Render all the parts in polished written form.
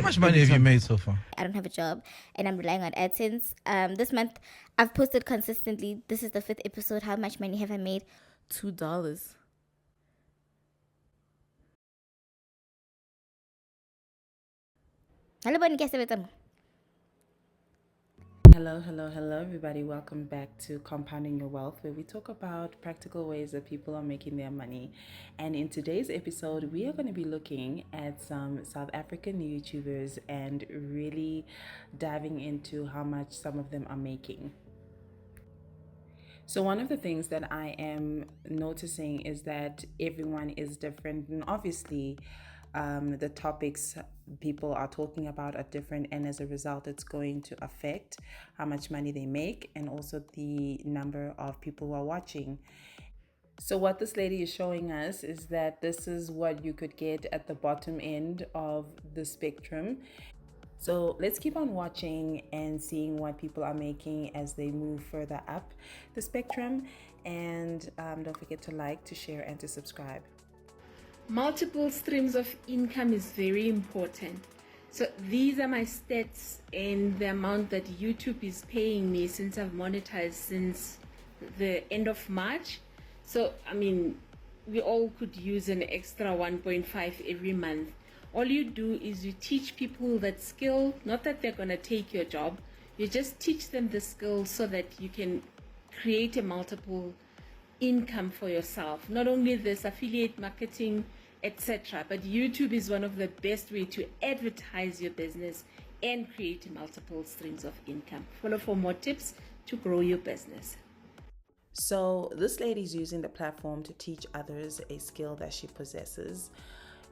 much money have you made so far? I don't have a job and I'm relying on AdSense. This month I've posted consistently. This is the 5th episode. How much money have I made? $2. Hello, Bonnie. Guess everything. Hello, everybody. Welcome back to Compounding Your Wealth, where we talk about practical ways that people are making their money. And in today's episode, we are going to be looking at some South African YouTubers and really diving into how much some of them are making. So one of the things that I am noticing is that everyone is different, and obviously the topics people are talking about are different, and as a result it's going to affect how much money they make and also the number of people who are watching. So what this lady is showing us is that this is what you could get at the bottom end of the spectrum. So let's keep on watching and seeing what people are making as they move further up the spectrum. And don't forget to like, to share, and to subscribe. Multiple streams of income is very important. So these are my stats and the amount that YouTube is paying me since I've monetized since the end of March. So, I mean, we all could use an extra 1.5 every month. All you do is you teach people that skill, not that they're going to take your job. You just teach them the skill so that you can create a multiple income for yourself. Not only this, affiliate marketing, etc. But YouTube is one of the best way to advertise your business and create multiple streams of income. Follow for more tips to grow your business. So this lady is using the platform to teach others a skill that she possesses.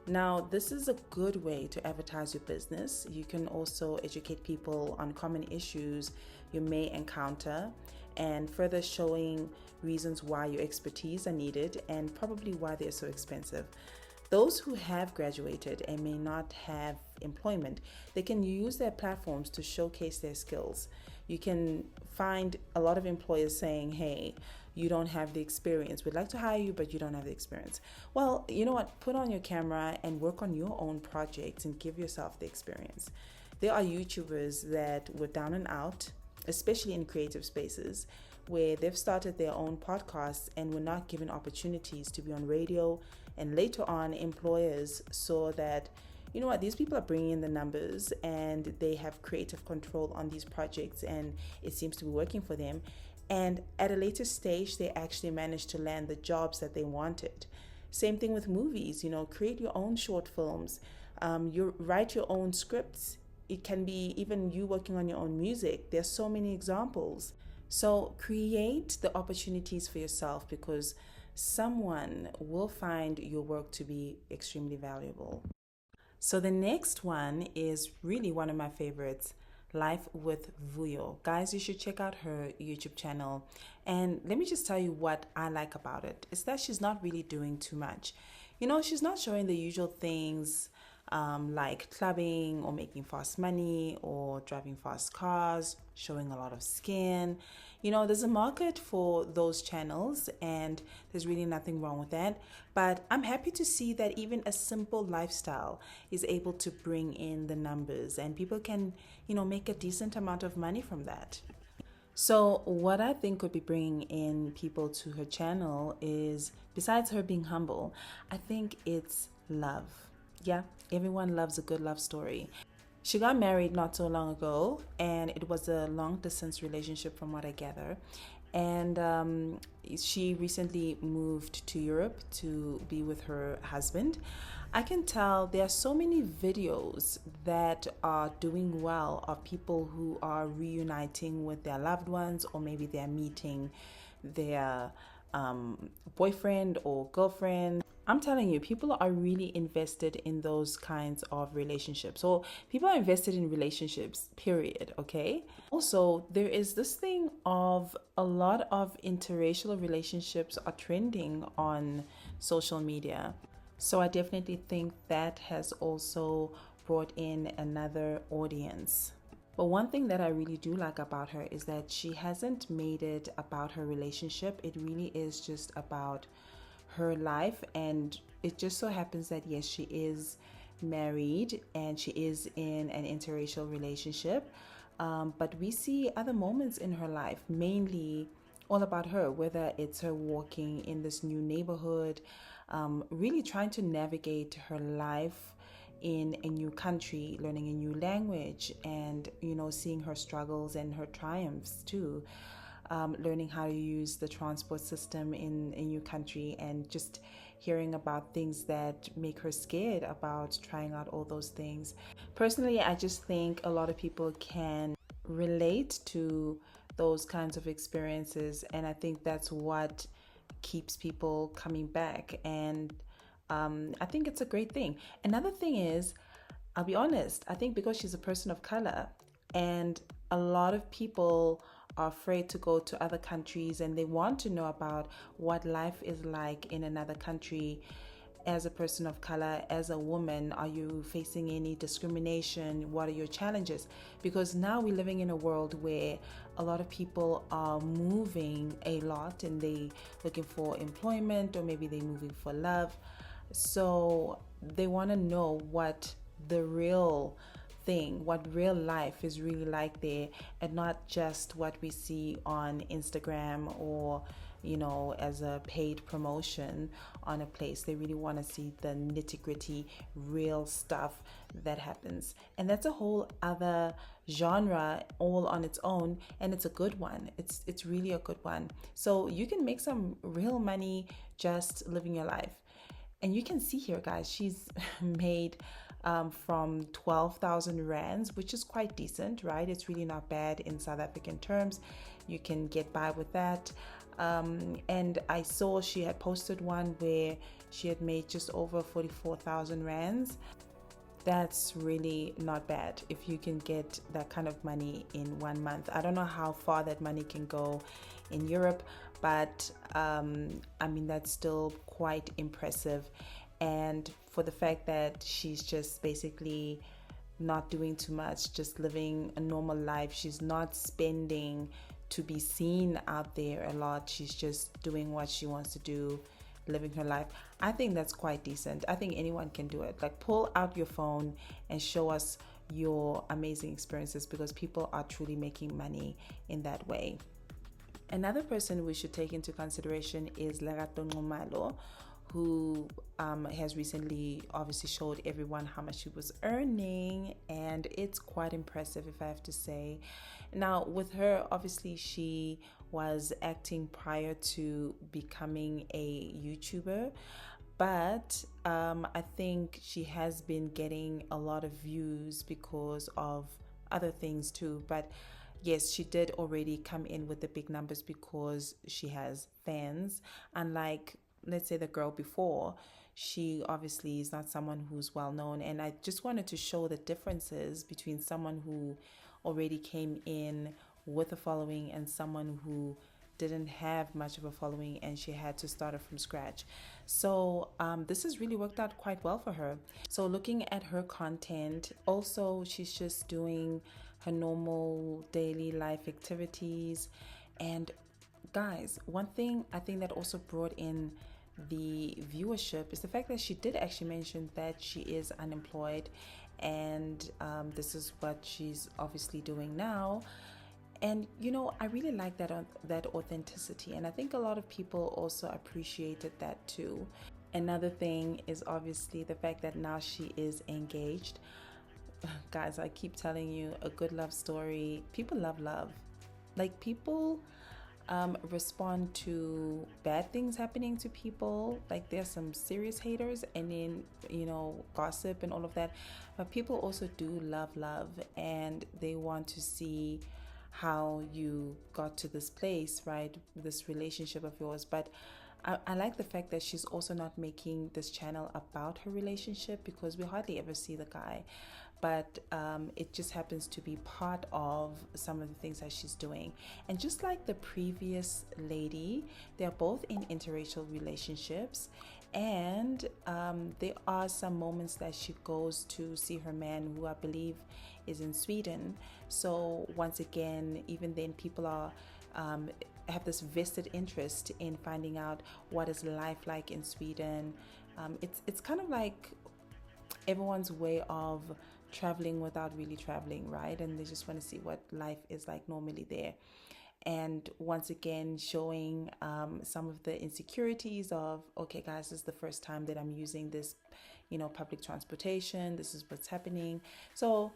Now, this is a good way to advertise your business. You can also educate people on common issues you may encounter and further showing reasons why your expertise are needed and probably why they're so expensive. Those who have graduated and may not have employment, they can use their platforms to showcase their skills. You can find a lot of employers saying, hey, you don't have the experience. We'd like to hire you, but you don't have the experience. Well, you know what? Put on your camera and work on your own projects and give yourself the experience. There are YouTubers that were down and out, especially in creative spaces, where they've started their own podcasts and were not given opportunities to be on radio. And later on, employers saw that, you know what, these people are bringing in the numbers and they have creative control on these projects and it seems to be working for them. And at a later stage, they actually managed to land the jobs that they wanted. Same thing with movies, create your own short films, you write your own scripts. It can be even you working on your own music. There's so many examples. So create the opportunities for yourself because someone will find your work to be extremely valuable. So the next one is really one of my favorites, Life with Vuyo. Guys, you should check out her YouTube channel. And let me just tell you what I like about it. It's that she's not really doing too much. She's not showing the usual things like clubbing or making fast money or driving fast cars, showing a lot of skin. There's a market for those channels and there's really nothing wrong with that. But I'm happy to see that even a simple lifestyle is able to bring in the numbers and people can, make a decent amount of money from that. So what I think could be bringing in people to her channel is, besides her being humble, I think it's love. Yeah, everyone loves a good love story. She got married not so long ago, and it was a long-distance relationship from what I gather. And she recently moved to Europe to be with her husband. I can tell there are so many videos that are doing well of people who are reuniting with their loved ones, or maybe they're meeting their boyfriend or girlfriend. I'm telling you, people are really invested in those kinds of relationships. So people are invested in relationships, period, okay? Also, there is this thing of a lot of interracial relationships are trending on social media. So I definitely think that has also brought in another audience. But one thing that I really do like about her is that she hasn't made it about her relationship. It really is just about her life, and it just so happens that yes, she is married and she is in an interracial relationship. But we see other moments in her life, mainly all about her, whether it's her walking in this new neighborhood, really trying to navigate her life in a new country, learning a new language, and seeing her struggles and her triumphs too. Learning how to use the transport system in a new country, and just hearing about things that make her scared about trying out all those things. Personally, I just think a lot of people can relate to those kinds of experiences, and I think that's what keeps people coming back. And I think it's a great thing. Another thing is, I'll be honest, I think because she's a person of color, and a lot of people are afraid to go to other countries and they want to know about what life is like in another country. As a person of color, as a woman, are you facing any discrimination? What are your challenges? Because now we're living in a world where a lot of people are moving a lot and they looking for employment, or maybe they're moving for love. So they want to know what the real thing, what real life is really like there, and not just what we see on Instagram or as a paid promotion on a place. They really want to see the nitty-gritty real stuff that happens, and that's a whole other genre all on its own, and it's a good one. It's really a good one. So you can make some real money just living your life. And you can see here, guys, she's made from 12,000 rands, which is quite decent, right? It's really not bad in South African terms. You can get by with that. And I saw she had posted one where she had made just over 44,000 rands. That's really not bad if you can get that kind of money in 1 month. I don't know how far that money can go in Europe, but that's still quite impressive. And for the fact that she's just basically not doing too much, just living a normal life. She's not spending to be seen out there a lot. She's just doing what she wants to do, living her life. I think that's quite decent. I think anyone can do it. Like, pull out your phone and show us your amazing experiences, because people are truly making money in that way. Another person we should take into consideration is Lerato Nxumalo, who has recently obviously showed everyone how much she was earning, and it's quite impressive, if I have to say. Now, with her, obviously she was acting prior to becoming a YouTuber, but I think she has been getting a lot of views because of other things too. But yes, she did already come in with the big numbers because she has fans, unlike, let's say, the girl before. She obviously is not someone who's well known, and I just wanted to show the differences between someone who already came in with a following and someone who didn't have much of a following and she had to start it from scratch. So this has really worked out quite well for her. So looking at her content, also she's just doing her normal daily life activities. And guys, one thing I think that also brought in the viewership is the fact that she did actually mention that she is unemployed, and this is what she's obviously doing now. And I really like that authenticity, and I think a lot of people also appreciated that too. Another thing is obviously the fact that now she is engaged. Guys, I keep telling you, a good love story. People love love. Like, people respond to bad things happening to people. Like, there's some serious haters, and then gossip and all of that, but people also do love, and they want to see how you got to this place, right? This relationship of yours. But I like the fact that she's also not making this channel about her relationship, because we hardly ever see the guy. But it just happens to be part of some of the things that she's doing. And just like the previous lady, they're both in interracial relationships. And there are some moments that she goes to see her man, who I believe is in Sweden. So once again, even then, people are have this vested interest in finding out what is life like in Sweden. It's kind of like everyone's way of traveling without really traveling, right? And they just want to see what life is like normally there. And once again, showing some of the insecurities of, okay, guys, this is the first time that I'm using this, public transportation. This is what's happening. So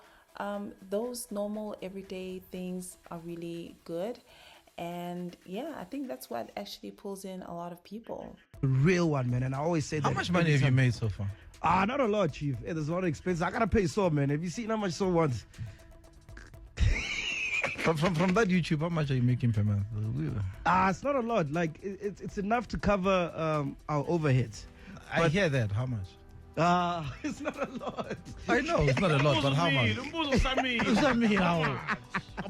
those normal everyday things are really good. And yeah, I think that's what actually pulls in a lot of people. Real one, man. And I always say that. How much money have you made so far? Not a lot, Chief. Hey, there's a lot of expenses. I gotta pay so, man. Have you seen how much so wants? From that YouTube, how much are you making per month? It's not a lot. Like it's enough to cover our overheads. I hear that. How much? It's not a lot. I know it's not a lot, but how much?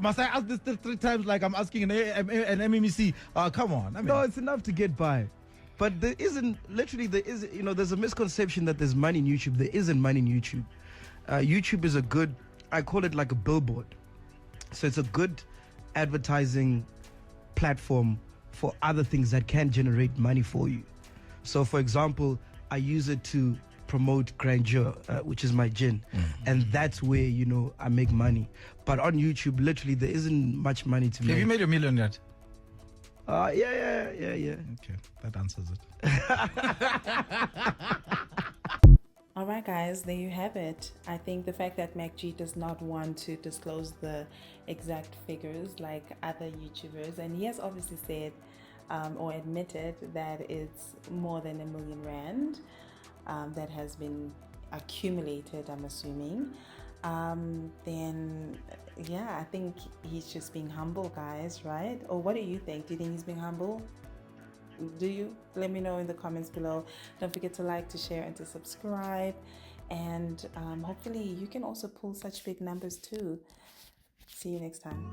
Must I ask this three times like I'm asking an MMC? Come on. I mean, No, it's enough to get by. But there's a misconception that there's money in YouTube. There isn't money in YouTube. YouTube is I call it like a billboard. So it's a good advertising platform for other things that can generate money for you. So for example, I use it to promote Grandeur, which is my gin. And that's where, I make money. But on YouTube, literally, there isn't much money to make. have you made $1 million yet? Yeah. Okay, that answers it. All right, guys, there you have it. I think the fact that MacG does not want to disclose the exact figures like other YouTubers, and he has obviously said or admitted that it's more than R1 million that has been accumulated, I'm assuming. Then yeah, I think he's just being humble, guys, right? Or what do you think? Do you think he's being humble? Do you? Let me know in the comments below. Don't forget to like, to share, and to subscribe. And hopefully you can also pull such big numbers too. See you next time.